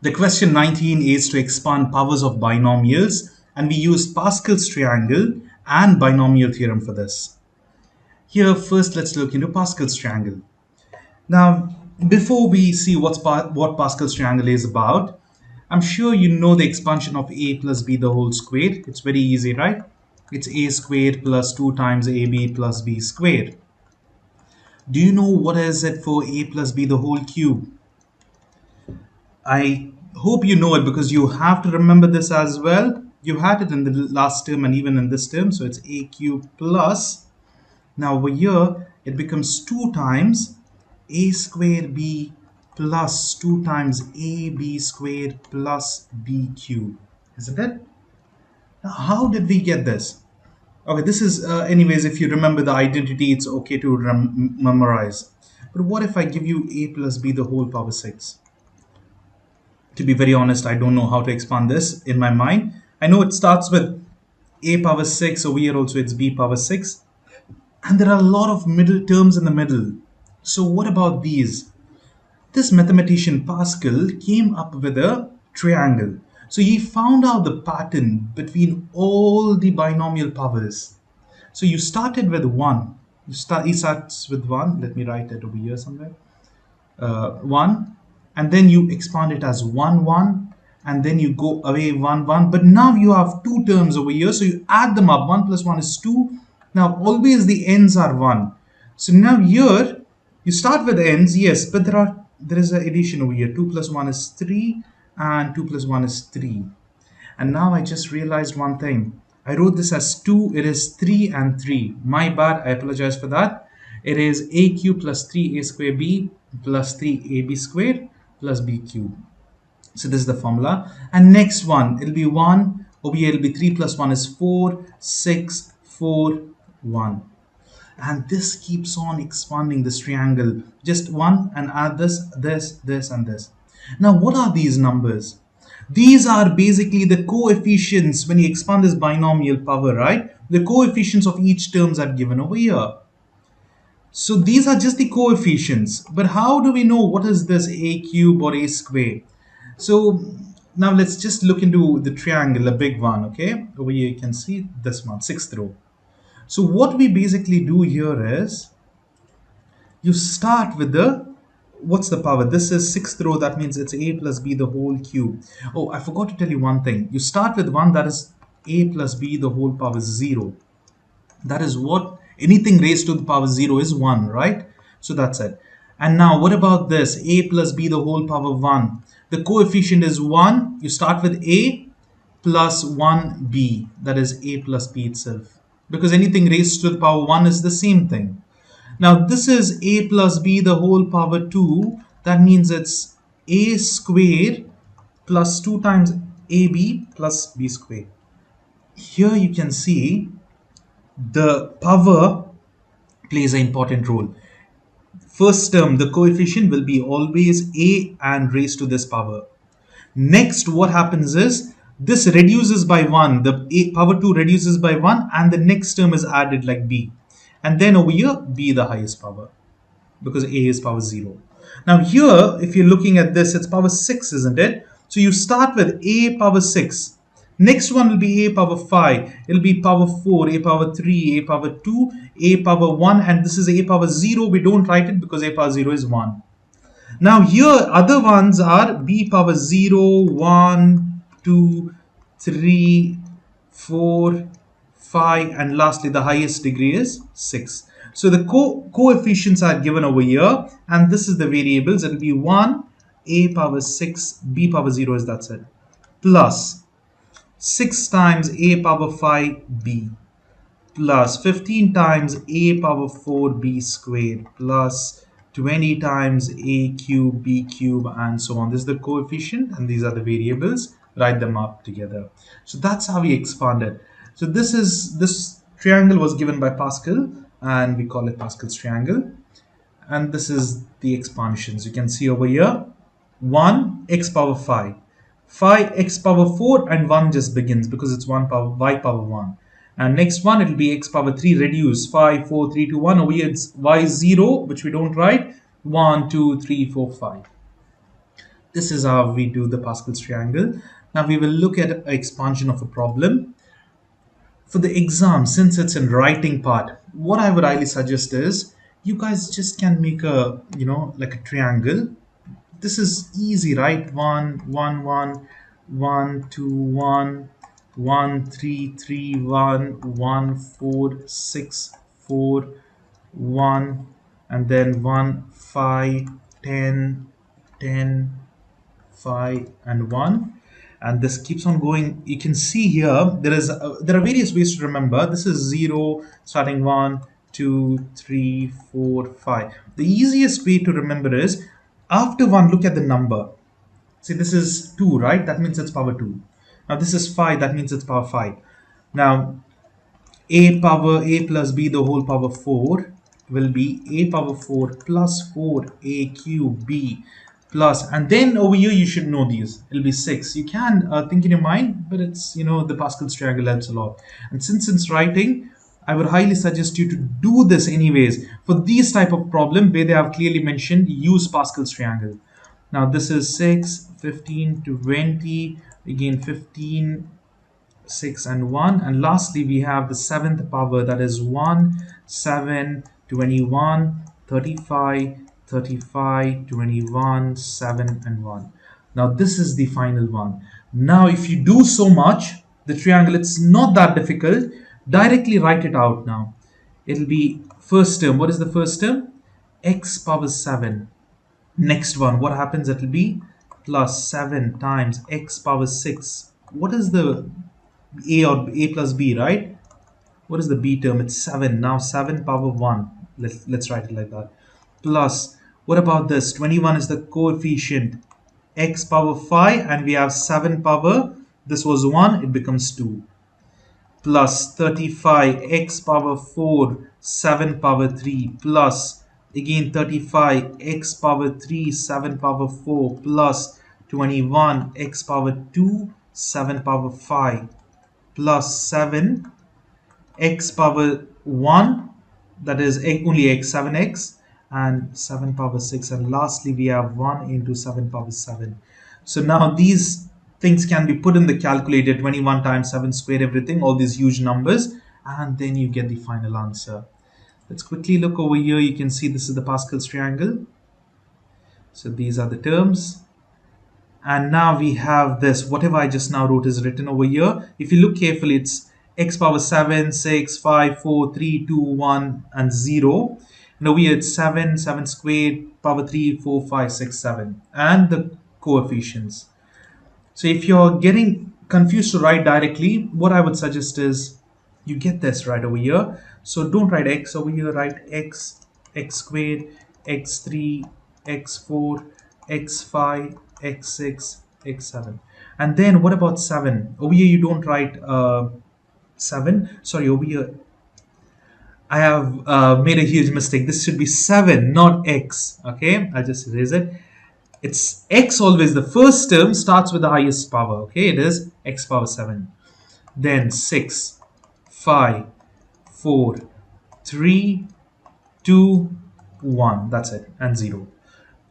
The question 19 is to expand powers of binomials, and we use Pascal's triangle and binomial theorem for this. Here, first let's look into Pascal's triangle. Now, before we see what Pascal's triangle is about, I'm sure you know the expansion of a plus b the whole squared. It's very easy, right? It's a squared plus 2 times ab plus b squared. Do you know what is it for a plus b the whole cube? I hope you know it because you have to remember this as well. You had it in the last term and even in this term. So it's a cube plus, now over here it becomes 2 times a squared b plus 2 times ab squared plus b cube, isn't it? Now how did we get this? Okay, this is anyways, if you remember the identity, it's okay to memorize. But what if I give you a plus b the whole power 6? To be very honest, I don't know how to expand this in my mind. I know it starts with a power 6, over here also it's b power 6. And there are a lot of middle terms in the middle. So what about these? This mathematician Pascal came up with a triangle. So he found out the pattern between all the binomial powers. So you started with 1. He starts with 1. Let me write it over here somewhere. 1. And then you expand it as 1, 1. And then you go away 1, 1. But now you have 2 terms over here. So you add them up. 1 plus 1 is 2. Now always the ends are 1. So now here you start with ends, yes, but there is an addition over here. 2 plus 1 is 3 and 2 plus 1 is 3. And now I just realized one thing. I wrote this as 2, it is 3 and 3. My bad, I apologize for that. It is a cube plus 3a square b plus 3ab squared plus b cube. So this is the formula. And next one, it'll be 1. Over here it'll be 3 plus 1 is 4, 6, 4, 1. And this keeps on expanding this triangle. Just 1 and add this, this, this, and this. Now what are these numbers? These are basically the coefficients when you expand this binomial power, right? The coefficients of each terms are given over here. So these are just the coefficients. But how do we know what is this a cube or a square? So now let's just look into the triangle, a big one, okay? Over here you can see this one, 6th row. So what we basically do here is, you start with what's the power? This is 6th row, that means it's a plus b the whole cube. Oh, I forgot to tell you one thing. You start with 1, that is a plus b the whole power 0. That is what, anything raised to the power 0 is 1, right? So that's it. And now what about this? A plus b the whole power 1. The coefficient is 1. You start with a plus 1b. That is a plus b itself. Because anything raised to the power 1 is the same thing. Now this is a plus b the whole power 2. That means it's a squared plus 2 times ab plus b squared. Here you can see the power plays an important role. First term, the coefficient will be always a and raised to this power. Next, what happens is, this reduces by 1. The a power 2 reduces by 1 and the next term is added like b. And then over here, b the highest power because a is power 0. Now here, if you're looking at this, it's power 6, isn't it? So you start with a power 6. Next one will be a power 5. It'll be power 4, a power 3, a power 2, a power 1, and this is a power 0. We don't write it because a power 0 is 1. Now here, other ones are b power 0, 1, 2, 3, 4, 5, and lastly the highest degree is 6. So the coefficients are given over here, and this is the variables. It will be 1, a power 6, b power 0 is, that's it, plus 6 times a power 5b plus 15 times a power 4b squared plus 20 times a cube, b cube, and so on. This is the coefficient and these are the variables. Write them up together. So that's how we expanded. So this triangle was given by Pascal and we call it Pascal's triangle. And this is the expansions. You can see over here 1 x power 5. 5x power 4 and 1 just begins because it's 1 power y power 1. And next one, it will be x power 3 reduced. 5, 4, 3, 2, 1. Over here it's y 0, which we don't write. 1, 2, 3, 4, 5. This is how we do the Pascal's triangle. Now we will look at an expansion of a problem. For the exam, since it's in writing part, what I would highly suggest is you guys just can make a, like a triangle. This is easy, right? 1 1 1 1 2 1 1 3 3 1 1 4 6 4 1, and then 1 5 10 10 5 and 1, and this keeps on going. You can see here there are various ways to remember. This is 0 starting 1 2 3 4 5. The easiest way to remember is after 1 look at the number. See, this is 2, right? That means it's power 2. Now this is 5, that means it's power 5. Now a plus b the whole power 4 will be a power 4 plus 4 a cube b plus, and then over here you should know these. It'll be 6. You can think in your mind, but it's, the Pascal's triangle helps a lot. And since it's writing, I would highly suggest you to do this anyways. For these type of problem where they have clearly mentioned, use Pascal's triangle. Now this is 6, 15, 20, again 15, 6 and 1, and lastly we have the 7th power, that is 1 7 21 35 35 21 7 and 1. Now this is the final one. Now if you do so much the triangle, it's not that difficult. Directly write it out. Now it'll be first term. What is the first term? X power 7. Next one, what happens? It'll be plus 7 times x power 6. What is the a or a plus b, right? What is the b term? It's 7. Now 7 power 1. Let's write it like that. Plus, what about this? 21 is the coefficient, x power 5, and we have 7 power. This was 1, it becomes 2. Plus 35 x power 4, 7 power 3, plus again 35 x power 3, 7 power 4, plus 21 x power 2, 7 power 5, plus 7 x power 1, that is only x, 7x, and 7 power 6, and lastly we have 1 into 7 power 7. So now these things can be put in the calculator, 21 times 7 squared, everything, all these huge numbers, and then you get the final answer. Let's quickly look over here. You can see this is the Pascal's triangle. So these are the terms. And now we have this, whatever I just now wrote is written over here. If you look carefully, it's x power 7, 6, 5, 4, 3, 2, 1, and 0. And over here it's 7, 7 squared, power 3, 4, 5, 6, 7. And the coefficients. So if you're getting confused to write directly, what I would suggest is you get this right over here. So don't write x over here, write x, x squared, x3, x4, x5, x6, x7. And then what about 7? Over here you don't write 7. Sorry, over here I have made a huge mistake. This should be 7, not x. Okay, I'll just erase it. It's x always. The first term starts with the highest power. Okay, it is x power 7. Then 6, 5, 4, 3, 2, 1. That's it. And 0.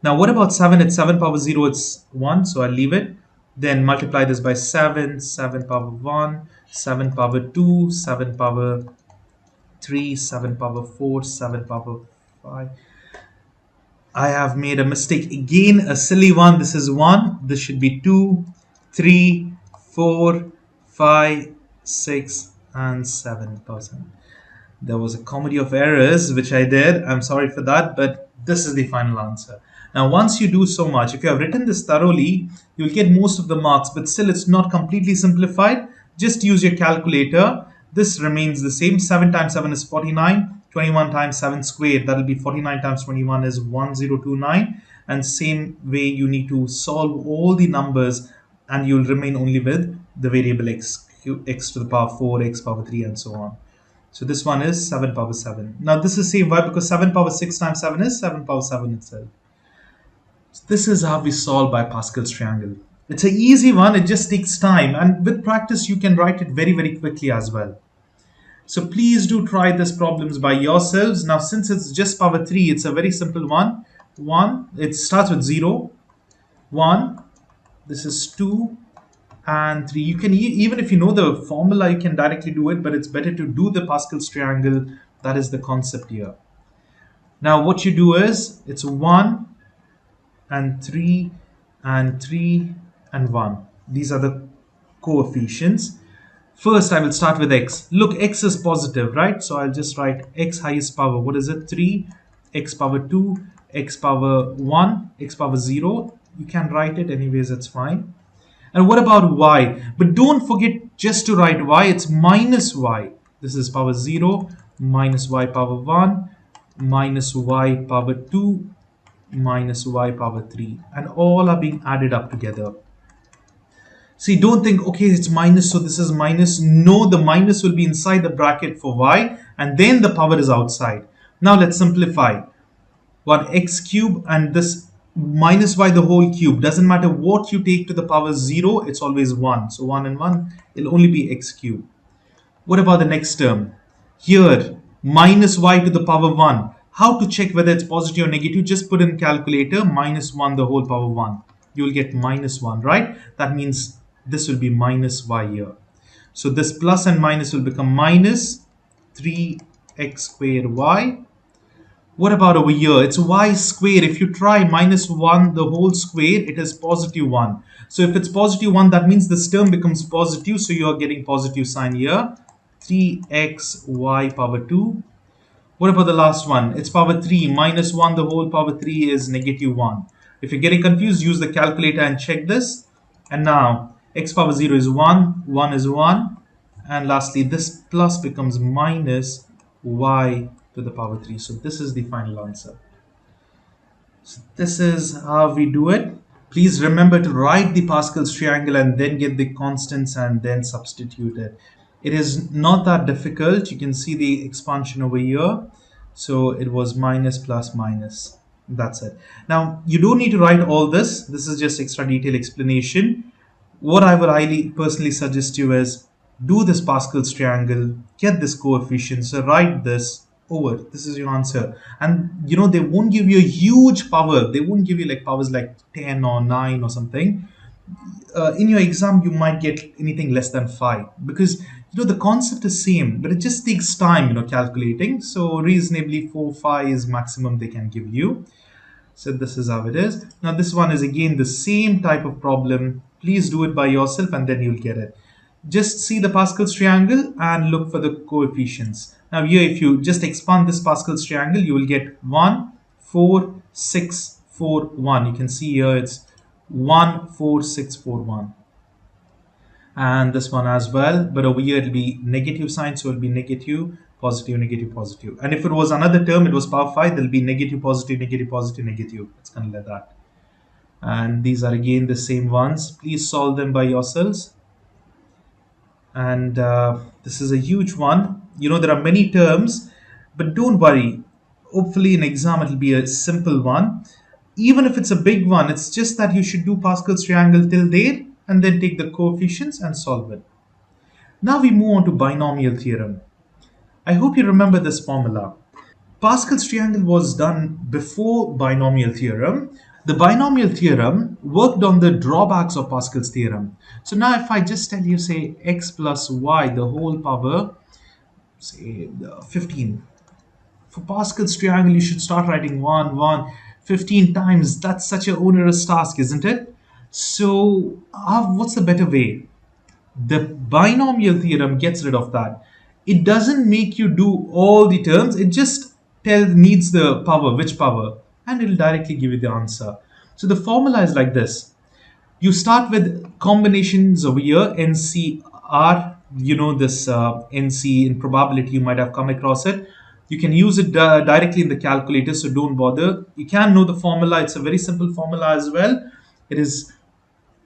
Now what about 7? It's 7 power 0. It's 1. So I'll leave it. Then multiply this by 7. 7 power 1. 7 power 2. 7 power 3. 7 power 4. 7 power 5. I have made a mistake again, a silly one. This is 1. This should be 2, 3, 4, 5, 6, and 7%. There was a comedy of errors which I did. I'm sorry for that, but this is the final answer. Now, once you do so much, if you have written this thoroughly, you'll get most of the marks, but still it's not completely simplified. Just use your calculator. This remains the same. 7 times 7 is 49. 21 times 7 squared, that will be 49 times 21 is 1029. And same way you need to solve all the numbers and you'll remain only with the variable x to the power 4, x power 3, and so on. So this one is 7 power 7. Now this is same. Why? Because 7 power 6 times 7 is 7 power 7 itself. So this is how we solve by Pascal's triangle. It's an easy one. It just takes time. And with practice, you can write it very, very quickly as well. So please do try these problems by yourselves. Now, since it's just power 3, it's a very simple one. It starts with 0. 1, this is 2 and 3. You can even if you know the formula, you can directly do it, but it's better to do the Pascal's triangle. That is the concept here. Now what you do is it's 1 and 3 and 3 and 1. These are the coefficients. First, I will start with x. Look, x is positive, right? So I'll just write x highest power. What is it? 3, x power 2, x power 1, x power 0. You can write it anyways, it's fine. And what about y? But don't forget just to write y. It's minus y. This is power 0, minus y power 1, minus y power 2, minus y power 3. And all are being added up together. See, don't think, okay, it's minus, so this is minus. No, the minus will be inside the bracket for y, and then the power is outside. Now let's simplify. What, x cube and this minus y the whole cube. Doesn't matter what you take to the power 0, it's always 1. So 1 and 1, it'll only be x cube. What about the next term? Here, minus y to the power 1. How to check whether it's positive or negative? Just put in calculator, minus 1 the whole power 1. You'll get minus 1, right? That means this will be minus y here. So this plus and minus will become minus 3x squared y. What about over here? It's y squared. If you try minus 1 the whole square, it is positive 1. So if it's positive 1, that means this term becomes positive. So you are getting positive sign here. 3xy power 2. What about the last one? It's power 3. Minus 1 the whole power 3 is negative 1. If you're getting confused, use the calculator and check this. And now x power 0 is 1. 1 is 1. And lastly, this plus becomes minus y to the power 3. So this is the final answer. So this is how we do it. Please remember to write the Pascal's triangle and then get the constants and then substitute it. It is not that difficult. You can see the expansion over here. So it was minus plus minus. That's it. Now you don't need to write all this. This is just extra detailed explanation. What I would highly personally suggest you is do this Pascal's triangle, get this coefficient, so write this over. This is your answer. And you know, they won't give you a huge power. They won't give you like powers like 10 or 9 or something. In your exam, you might get anything less than 5 because you know the concept is same, but it just takes time, you know, calculating. So reasonably 4, 5 is maximum they can give you. So this is how it is. Now this one is again the same type of problem. Please do it by yourself and then you'll get it. Just see the Pascal's triangle and look for the coefficients. Now here, if you just expand this Pascal's triangle, you will get 1, 4, 6, 4, 1. You can see here it's 1, 4, 6, 4, 1. And this one as well, but over here it'll be negative sign, so it'll be negative, positive, negative, positive. And if it was another term, it was power 5, there'll be negative, positive, negative, positive, negative. It's kind of like that. And these are again the same ones. Please solve them by yourselves. And this is a huge one. You know, there are many terms, but don't worry. Hopefully in exam it'll be a simple one. Even if it's a big one, it's just that you should do Pascal's triangle till there and then take the coefficients and solve it. Now we move on to binomial theorem. I hope you remember this formula. Pascal's triangle was done before binomial theorem. The binomial theorem worked on the drawbacks of Pascal's theorem. So now if I just tell you, say, x plus y, the whole power, say 15. For Pascal's triangle, you should start writing 1, 1, 15 times. That's such an onerous task, isn't it? So what's the better way? The binomial theorem gets rid of that. It doesn't make you do all the terms. It just needs the power, which power, and it'll directly give you the answer. So the formula is like this. You start with combinations over here, NCR. You know this NC in probability, you might have come across it. You can use it directly in the calculator, so don't bother. You can know the formula. It's a very simple formula as well. It is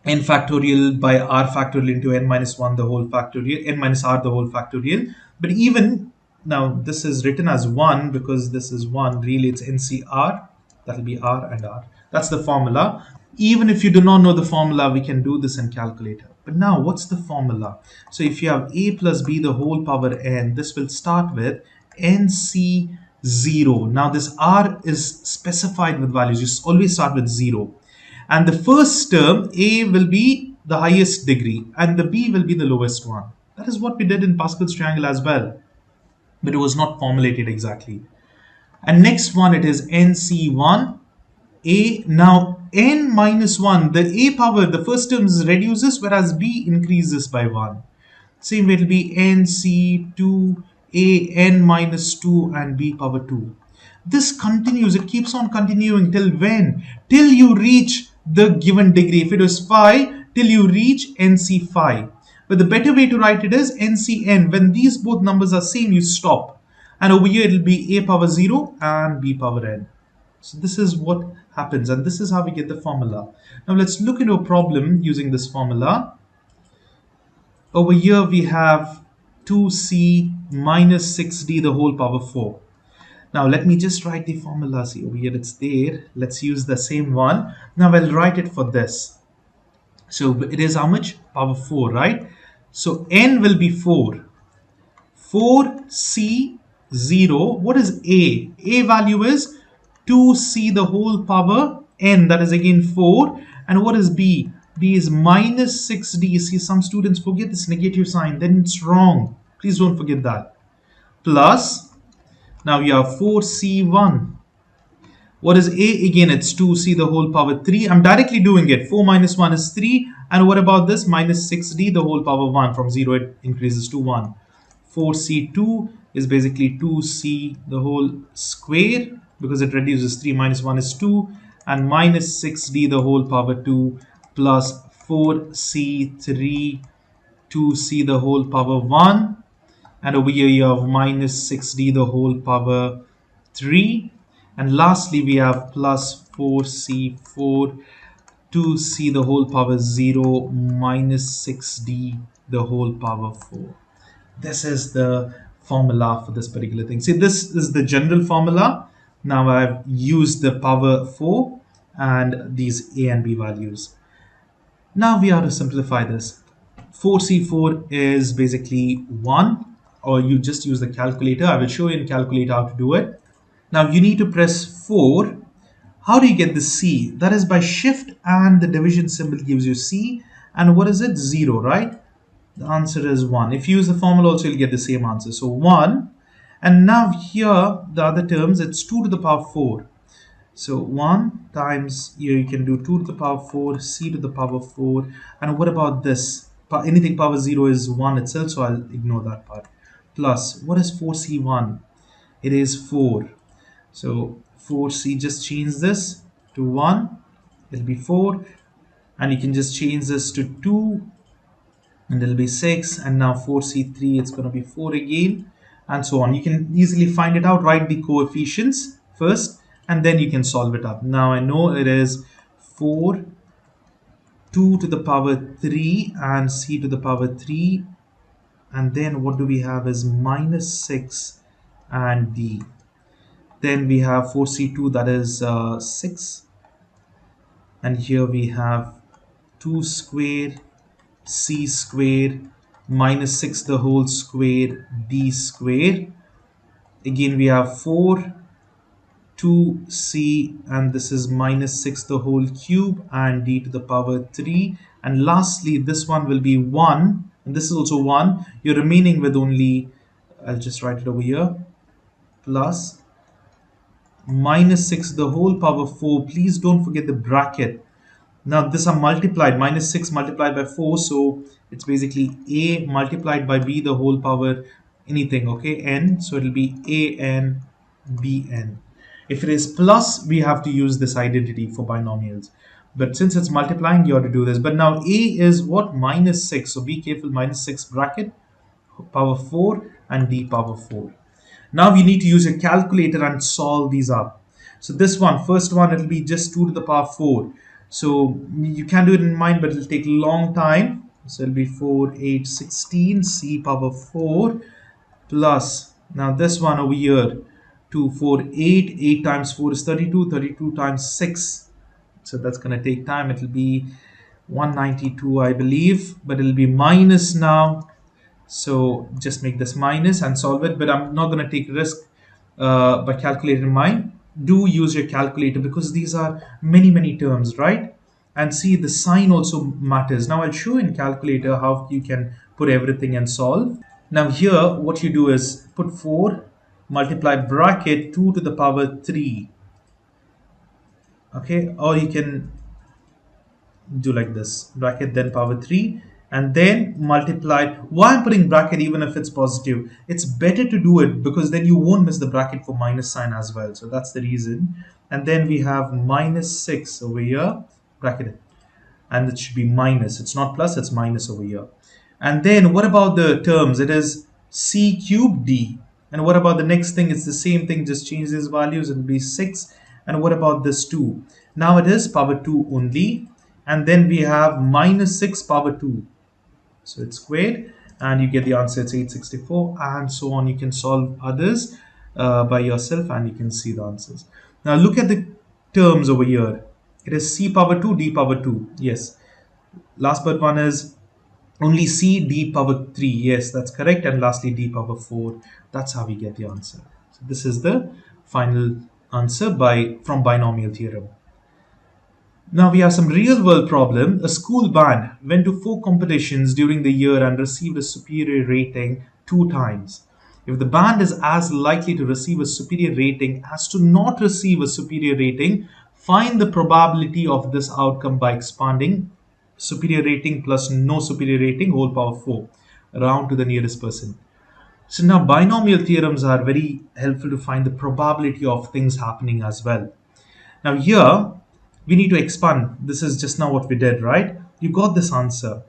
n factorial by r factorial into n minus 1 the whole factorial, n minus r the whole factorial. But even now, this is written as 1 because this is 1. Really, it's NCR. That'll be r and r. That's the formula. Even if you do not know the formula, we can do this in calculator. But now, what's the formula? So if you have a plus b the whole power n, this will start with NC0. Now this r is specified with values. You always start with 0. And the first term, A will be the highest degree and the B will be the lowest one. That is what we did in Pascal's triangle as well, but it was not formulated exactly. And next one, it is NC1 A. Now n minus 1, the A power, the first term reduces, whereas B increases by 1. Same way it will be NC2 A n minus 2 and B power 2. This continues, it keeps on continuing till when? Till you reach the given degree. If it was phi, till you reach NC phi. But the better way to write it is NCN. When these both numbers are same, you stop. And over here it will be A power 0 and B power n. So this is what happens, and this is how we get the formula. Now let's look into a problem using this formula. Over here we have 2c minus 6d the whole power 4. Now let me just write the formula. See over here it's there. Let's use the same one. Now I'll write it for this. So it is how much? Power 4, right? So n will be 4. 4c0. What is a? A value is 2c the whole power n. That is again 4. And what is b? B is minus 6d. See, some students forget this negative sign. Then it's wrong. Please don't forget that. Plus, now you have 4c1. What is a? Again, it's 2c the whole power 3. I'm directly doing it. 4 minus 1 is 3. And what about this? Minus 6d the whole power 1. From 0 it increases to 1. 4c2 is basically 2c the whole square, because it reduces. 3 minus 1 is 2. And minus 6d the whole power 2 plus 4c3 2c the whole power 1. And over here you have minus 6d the whole power 3. And lastly we have plus 4c4 2c the whole power 0 minus 6d the whole power 4. This is the formula for this particular thing. See, this is the general formula. Now I've used the power 4 and these a and b values. Now we have to simplify this. 4c4 is basically 1, or you just use the calculator. I will show you in calculator how to do it. Now you need to press 4. How do you get the c? That is by shift and the division symbol gives you c. And what is it? 0, right? The answer is 1. If you use the formula also, you'll get the same answer. So 1. And now here, the other terms, it's 2 to the power 4. So 1 times, here you can do 2 to the power 4, c to the power 4. And what about this? Anything power 0 is 1 itself, so I'll ignore that part. Plus, what is 4c1? It is 4. So 4c, just change this to 1. It'll be 4. And you can just change this to 2. And it'll be 6. And now 4c3, it's going to be 4 again. And so on. You can easily find it out. Write the coefficients first. And then you can solve it up. Now I know it is 4, 2 to the power 3 and c to the power 3. And then what do we have is minus 6 and d. Then we have 4c2, that is 6. And here we have 2 square, c square, minus 6 the whole square, d square. Again we have 4, 2c, and this is minus 6 the whole cube and d to the power 3. And lastly this one will be 1, and this is also 1. You're remaining with only, I'll just write it over here, plus minus 6 the whole power 4. Please don't forget the bracket. Now this are multiplied, minus 6 multiplied by 4, so it's basically a multiplied by b the whole power anything, okay, n. So it'll be a n b n. If it is plus, we have to use this identity for binomials. But since it's multiplying, you have to do this. But now a is what? Minus 6. So be careful, minus 6 bracket, power 4 and d power 4. Now you need to use your calculator and solve these up. So this one, first one, it'll be just 2 to the power 4. So you can do it in mind, but it'll take a long time. So it'll be 4, 8, 16, c power 4 plus, now this one over here, 2, 4, 8. 8 times 4 is 32. 32 times 6. So that's going to take time. It will be 192, I believe. But it will be minus now. So just make this minus and solve it. But I'm not going to take risk by calculating mine. Do use your calculator because these are many, many terms, right? And see, the sign also matters. Now I'll show in calculator how you can put everything and solve. Now here what you do is put 4 multiply bracket 2 to the power 3. Okay, or you can do like this, bracket then power 3, and then multiply. Why I'm putting bracket even if it's positive? It's better to do it because then you won't miss the bracket for minus sign as well. So that's the reason. And then we have minus 6 over here, bracket, and it should be minus. It's not plus, it's minus over here. And then what about the terms? It is c cubed d. And what about the next thing? It's the same thing, just change these values. It'll be 6. And what about this 2? Now it is power 2 only. And then we have minus 6 power 2. So it's squared. And you get the answer, it's 864. And so on. You can solve others by yourself and you can see the answers. Now look at the terms over here. It is c power 2, d power 2. Yes. Last but one is only c d power 3. Yes, that's correct. And lastly d power 4. That's how we get the answer. So this is the final answer from binomial theorem. Now we have some real world problem. A school band went to 4 competitions during the year and received a superior rating 2 times. If the band is as likely to receive a superior rating as to not receive a superior rating, find the probability of this outcome by expanding superior rating plus no superior rating whole power 4 round to the nearest person. So now binomial theorems are very helpful to find the probability of things happening as well. Now here we need to expand. This is just now what we did, right? You got this answer.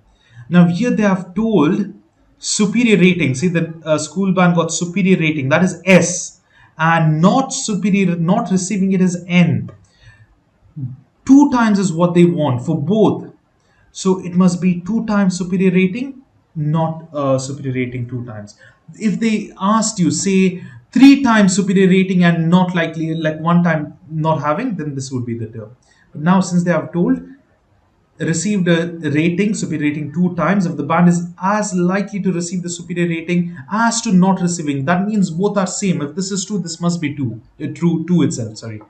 Now here they have told superior rating. See, the school band got superior rating, that is S, and not superior, not receiving it is N. 2 times is what they want for both. So it must be 2 times superior rating, not superior rating 2 times. If they asked you, say 3 times superior rating and not likely, like 1 time not having, then this would be the term. But now since they have told received a rating, superior rating 2 times, if the band is as likely to receive the superior rating as to not receiving, that means both are same. If this is 2, this must be 2. True 2 itself, sorry.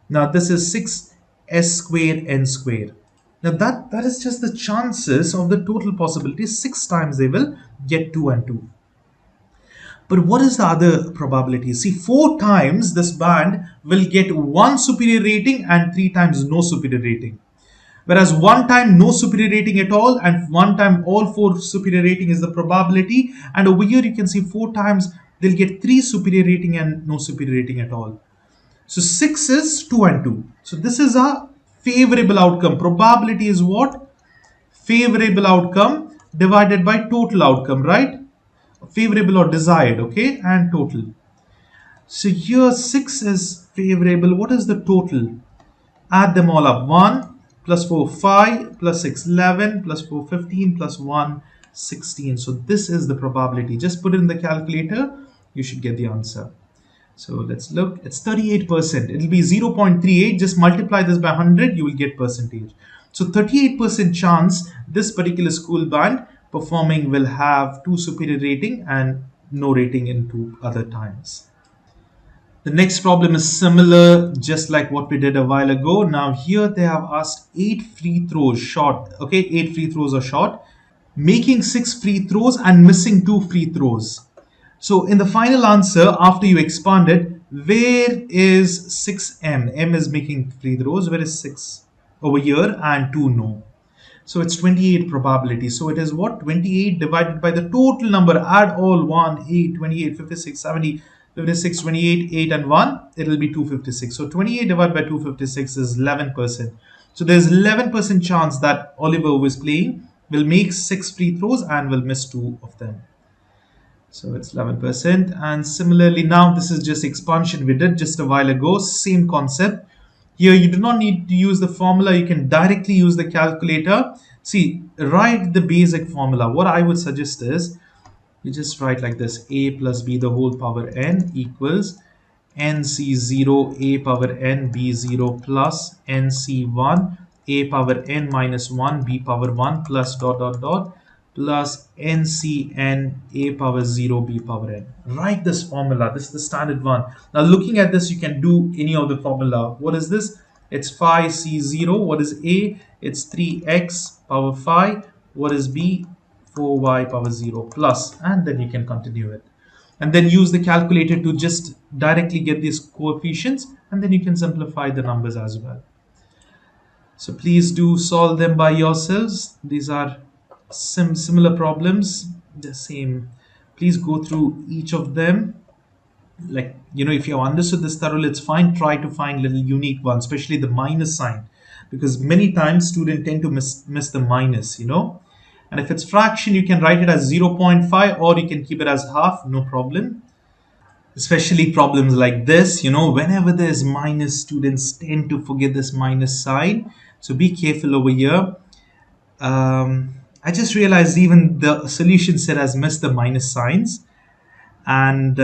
Now this is 6 s squared n squared. Now that is just the chances of the total possibilities. 6 times they will get 2 and 2. But what is the other probability? See, 4 times this band will get 1 superior rating and 3 times no superior rating. Whereas 1 time no superior rating at all and 1 time all 4 superior rating is the probability. And over here you can see 4 times they'll get 3 superior rating and no superior rating at all. So 6 is 2 and 2. So this is a favorable outcome. Probability is what? Favorable outcome divided by total outcome, right? Favorable or desired, okay? And total. So here 6 is favorable. What is the total? Add them all up. 1 plus 4, 5 plus 6, 11 plus 4, 15 plus 1, 16. So this is the probability. Just put it in the calculator. You should get the answer. So let's look. It's 38%. It'll be 0.38. Just multiply this by 100. You will get percentage. So 38% chance this particular school band performing will have 2 superior rating and no rating in 2 other times. The next problem is similar, just like what we did a while ago. Now here they have asked 8 free throws short. Okay, 8 free throws are short, making 6 free throws and missing 2 free throws. So in the final answer, after you expand it, where is 6m? M is making free throws. Where is 6? Over here, and 2 no. So it's 28 probability. So it is what? 28 divided by the total number. Add all 1, 8, 28, 56, 70, 56, 28, 8 and 1. It will be 256. So 28 divided by 256 is 11%. So there's 11% chance that Oliver, who is playing, will make 6 free throws and will miss 2 of them. So it's 11%. And similarly, now this is just expansion we did just a while ago. Same concept. Here you do not need to use the formula. You can directly use the calculator. See, write the basic formula. What I would suggest is you just write like this: a plus b the whole power n equals nc0 a power n b0 plus nc1 a power n minus 1 b power 1 plus dot dot dot plus ncn a power 0 b power n. Write this formula. This is the standard one. Now looking at this, you can do any of the formula. What is this? It's phi C0. What is A? It's 3x power phi. What is B? 4y power 0 plus. And then you can continue it. And then use the calculator to just directly get these coefficients. And then you can simplify the numbers as well. So please do solve them by yourselves. These are similar problems, the same. Please go through each of them. Like, if you understood this thoroughly, it's fine. Try to find little unique ones, especially the minus sign, because many times students tend to miss the minus. And if it's fraction, you can write it as 0.5 or you can keep it as half, no problem. Especially problems like this, whenever there's minus, students tend to forget this minus sign. So be careful over here. I just realized even the solution set has missed the minus signs. And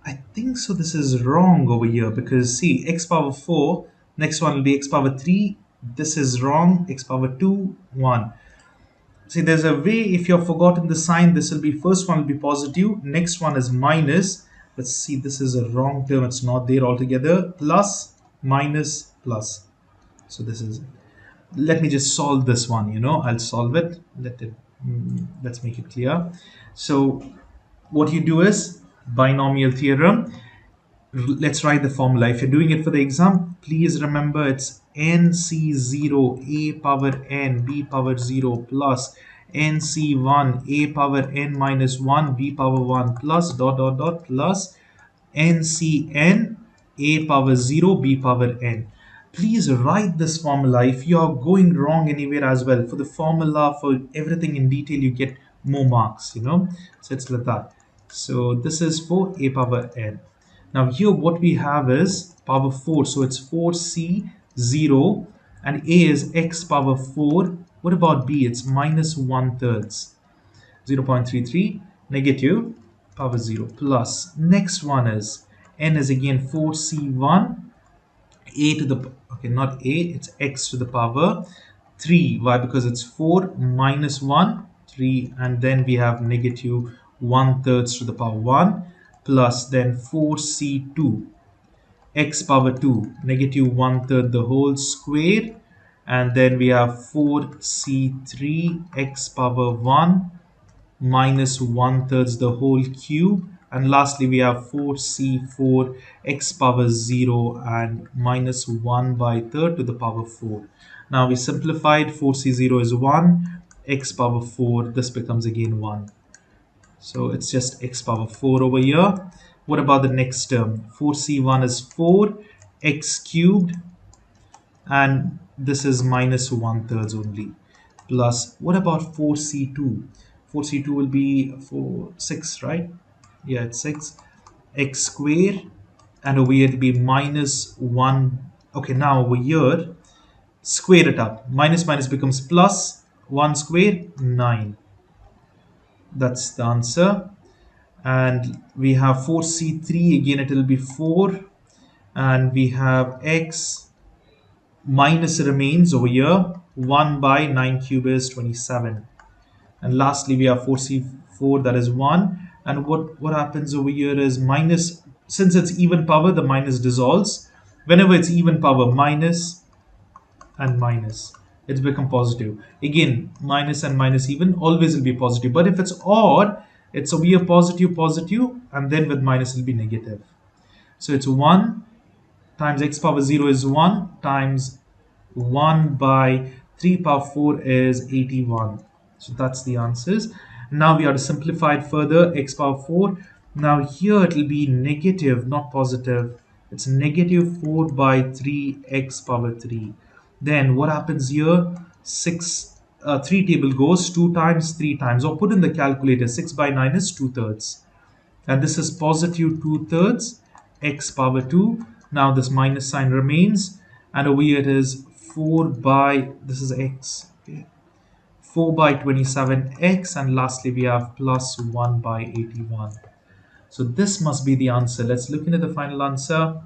I think so this is wrong over here, because see, x power 4, next one will be x power 3. This is wrong, x power 2, 1. See, there's a way, if you've forgotten the sign, this will be, first one will be positive, next one is minus. Let's see, this is a wrong term, it's not there altogether. Plus, minus, plus. So this is, let me just solve this one, I'll solve it. Let's make it clear. So what you do is binomial theorem. Let's write the formula. If you're doing it for the exam, please remember it's nc0 a power n b power 0 plus nc1 a power n minus 1 b power 1 plus dot dot dot plus ncn a power 0 b power n. Please write this formula. If you are going wrong anywhere as well, for the formula, for everything in detail, you get more marks. So it's like that. So this is for a power n. Now here what we have is power 4, so it's 4c0, and a is x power 4. What about b? It's minus 1/3, 0.33, negative power 0 plus. Next one is n is again 4c1, a to the, okay, not a, it's x to the power 3. Why? Because it's 4 minus 1, 3, and then we have negative 1/3 to the power 1 plus then 4c2 x power 2, negative 1/3 the whole square, and then we have 4c3 x power 1 minus 1/3 the whole cube, and lastly we have 4c4 x power 0 and minus 1/3 to the power 4. Now we simplified, 4c0 is 1, x power 4, this becomes again 1. So it's just x power 4 over here. What about the next term? 4c1 is 4, x cubed, and this is minus 1/3 only. Plus, what about 4c2? 4c2 will be 6, right? Yeah, it's 6. X square, and over here it will be minus 1. Okay, now over here, square it up. Minus minus becomes plus 1 square, 9. That's the answer. And we have 4c3, again it will be 4, and we have x minus remains over here, 1 by 9 cube is 27. And lastly we have 4c4, that is 1. And what happens over here is minus, since it's even power, the minus dissolves. Whenever it's even power, minus and minus, it's become positive. Again, minus and minus even always will be positive, but if it's odd, it's over here positive positive, and then with minus it will be negative. So it's 1 times x power 0 is 1 times 1 by 3 power 4 is 81. So that's the answers. Now we have to simplify it further. X power 4. Now here it will be negative, not positive. It's negative 4 by 3 x power 3. Then what happens here? 3 table goes 2 times, 3 times, or put in the calculator. 6 by 9 is 2/3. And this is positive 2/3 x power 2. Now this minus sign remains, and over here it is 4 by, this is x, okay, 4 by 27x, and lastly we have plus 1 by 81. So this must be the answer. Let's look into the final answer.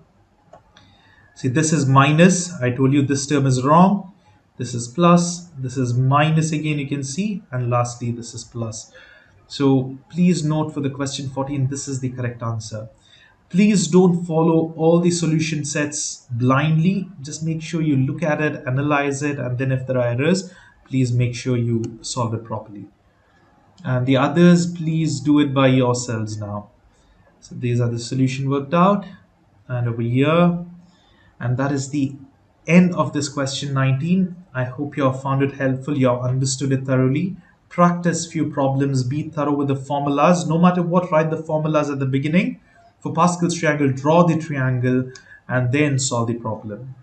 See, this is minus. I told you this term is wrong. This is plus. This is minus again, you can see. And lastly, this is plus. So please note for the question 14, this is the correct answer. Please don't follow all the solution sets blindly. Just make sure you look at it, analyze it, and then if there are errors, please make sure you solve it properly. And the others, please do it by yourselves now. So these are the solution worked out. And over here, and that is the end of this question 19. I hope you have found it helpful, you have understood it thoroughly. Practice few problems, be thorough with the formulas. No matter what, write the formulas at the beginning. For Pascal's triangle, draw the triangle and then solve the problem.